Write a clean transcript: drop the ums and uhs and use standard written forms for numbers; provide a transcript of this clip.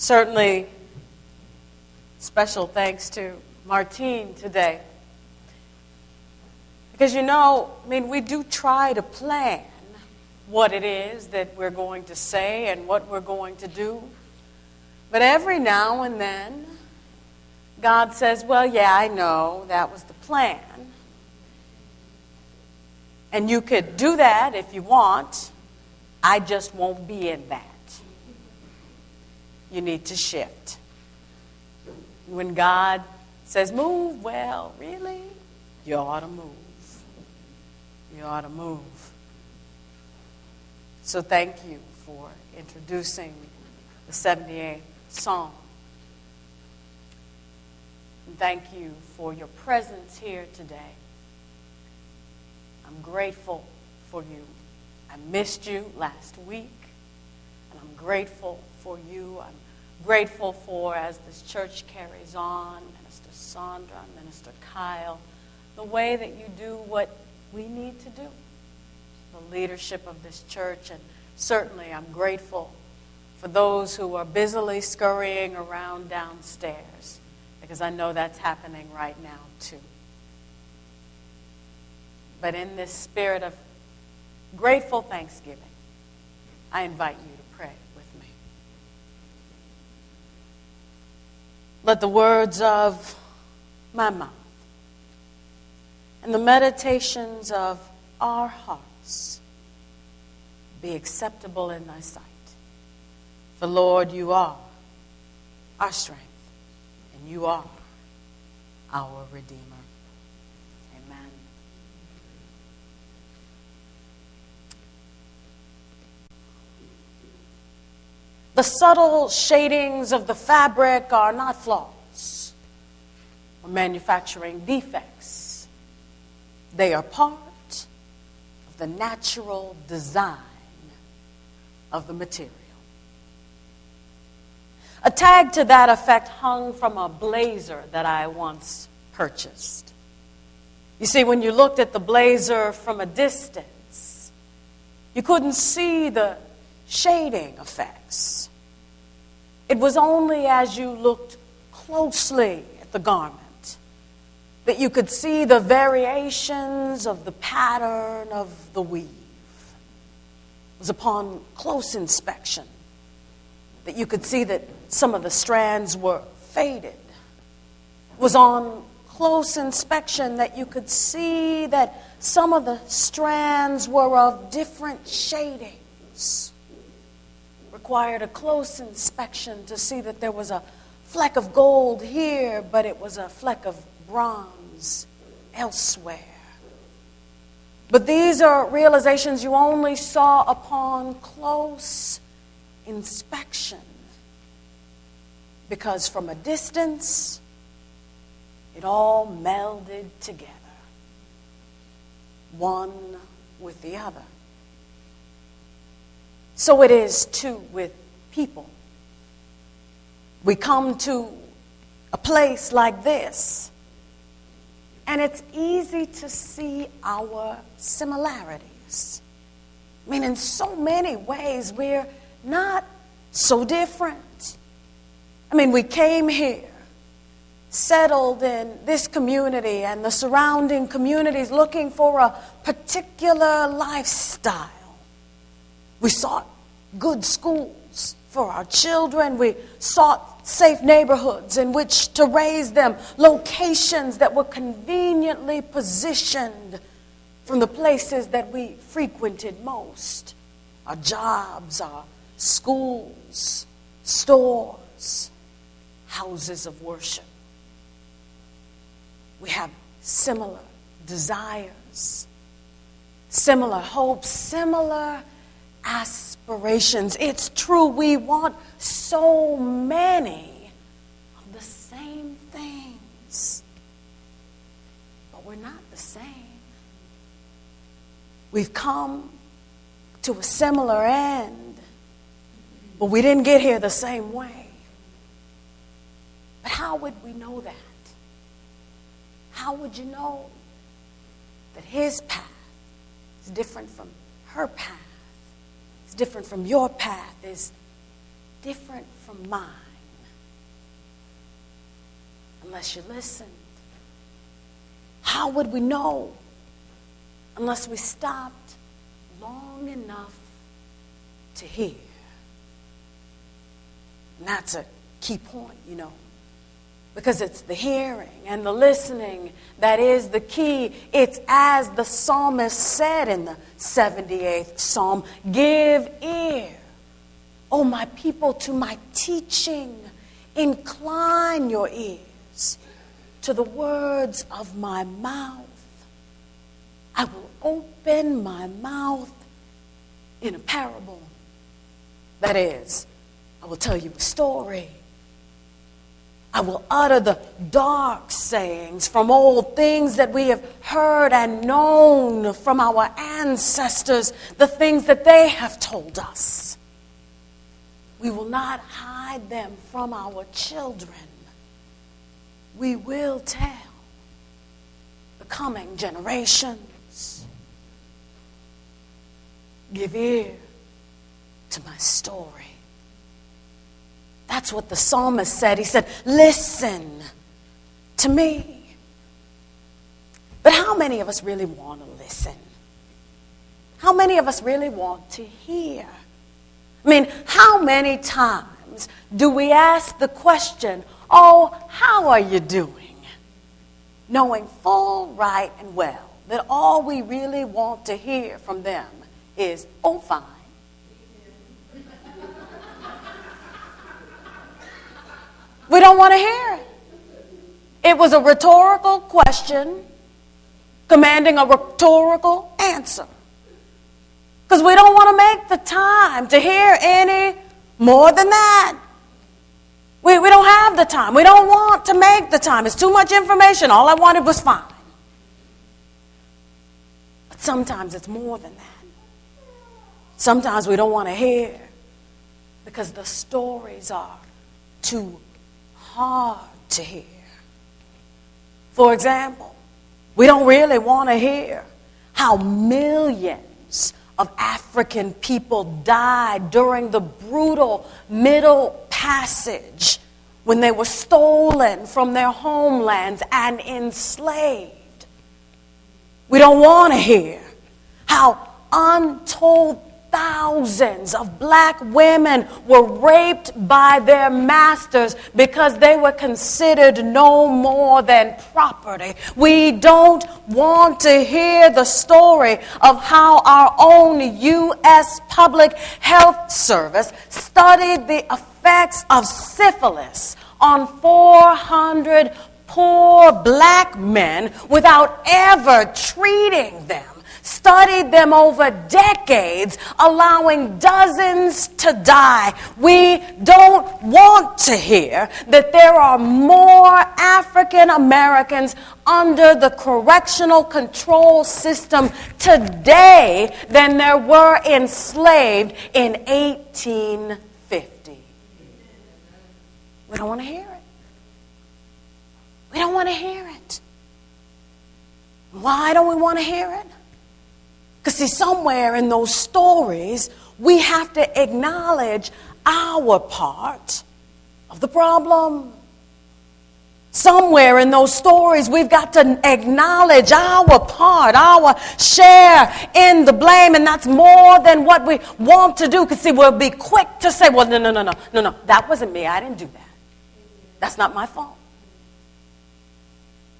Certainly, special thanks to Martine today. Because we do try to plan what it is that we're going to say and what we're going to do. But every now and then, God says, well, yeah, I know, that was the plan. And you could do that if you want. I just won't be in that. You need to shift. When God says move, well, really? You ought to move. You ought to move. So thank you for introducing the 78th Psalm. And thank you for your presence here today. I'm grateful for you. I missed you last week, and I'm grateful for you. I'm grateful for, as this church carries on, Minister Sandra, Minister Kyle, the way that you do what we need to do, the leadership of this church. And certainly I'm grateful for those who are busily scurrying around downstairs, because I know that's happening right now too. But in this spirit of grateful thanksgiving, I invite you to pray with me. Let the words of my mouth and the meditations of our hearts be acceptable in thy sight. For Lord, you are our strength, and you are our Redeemer. Amen. The subtle shadings of the fabric are not flaws or manufacturing defects. They are part of the natural design of the material. A tag to that effect hung from a blazer that I once purchased. You see, when you looked at the blazer from a distance, you couldn't see the shading effects. It was only as you looked closely at the garment that you could see the variations of the pattern of the weave. It was upon close inspection that you could see that some of the strands were faded. It was on close inspection that you could see that some of the strands were of different shadings. Required a close inspection to see that there was a fleck of gold here, but it was a fleck of bronze elsewhere. But these are realizations you only saw upon close inspection, because from a distance, it all melded together, one with the other. So it is too with people. We come to a place like this, and it's easy to see our similarities. I mean, in so many ways, we're not so different. I mean, we came here, settled in this community and the surrounding communities looking for a particular lifestyle. We sought good schools for our children. We sought safe neighborhoods in which to raise them, locations that were conveniently positioned from the places that we frequented most. Our jobs, our schools, stores, houses of worship. We have similar desires, similar hopes, similar aspirations. It's true, we want so many of the same things, but we're not the same. We've come to a similar end, but we didn't get here the same way. But how would we know that? How would you know that his path is different from her path? It's different from your path, is different from mine. unless you listened. How would we know unless we stopped long enough to hear? And that's a key point, because it's the hearing and the listening that is the key. It's as the psalmist said in the 78th Psalm, "Give ear, O my people, to my teaching. Incline your ears to the words of my mouth. I will open my mouth in a parable." That is, I will tell you a story. I will utter the dark sayings from old things that we have heard and known from our ancestors, the things that they have told us. We will not hide them from our children. We will tell the coming generations. Give ear to my story. That's what the psalmist said. He said, listen to me. But how many of us really want to listen? How many of us really want to hear? I mean, how many times do we ask the question, "Oh, how are you doing?" Knowing full right and well that all we really want to hear from them is, "Oh, fine." We don't want to hear it. It was a rhetorical question commanding a rhetorical answer. Because we don't want to make the time to hear any more than that. We don't have the time. We don't want to make the time. It's too much information. All I wanted was fine. But sometimes it's more than that. Sometimes we don't want to hear because the stories are too hard to hear. For example, we don't really want to hear how millions of African people died during the brutal Middle Passage when they were stolen from their homelands and enslaved. We don't want to hear how untold thousands of black women were raped by their masters because they were considered no more than property. We don't want to hear the story of how our own U.S. Public Health Service studied the effects of syphilis on 400 poor black men without ever treating them. Studied them over decades, allowing dozens to die. We don't want to hear that there are more African Americans under the correctional control system today than there were enslaved in 1850. We don't want to hear it. We don't want to hear it. Why don't we want to hear it? Because see, somewhere in those stories, we have to acknowledge our part of the problem. Somewhere in those stories, we've got to acknowledge our part, our share in the blame, and that's more than what we want to do. Because see, we'll be quick to say, well, no, that wasn't me. I didn't do that. That's not my fault.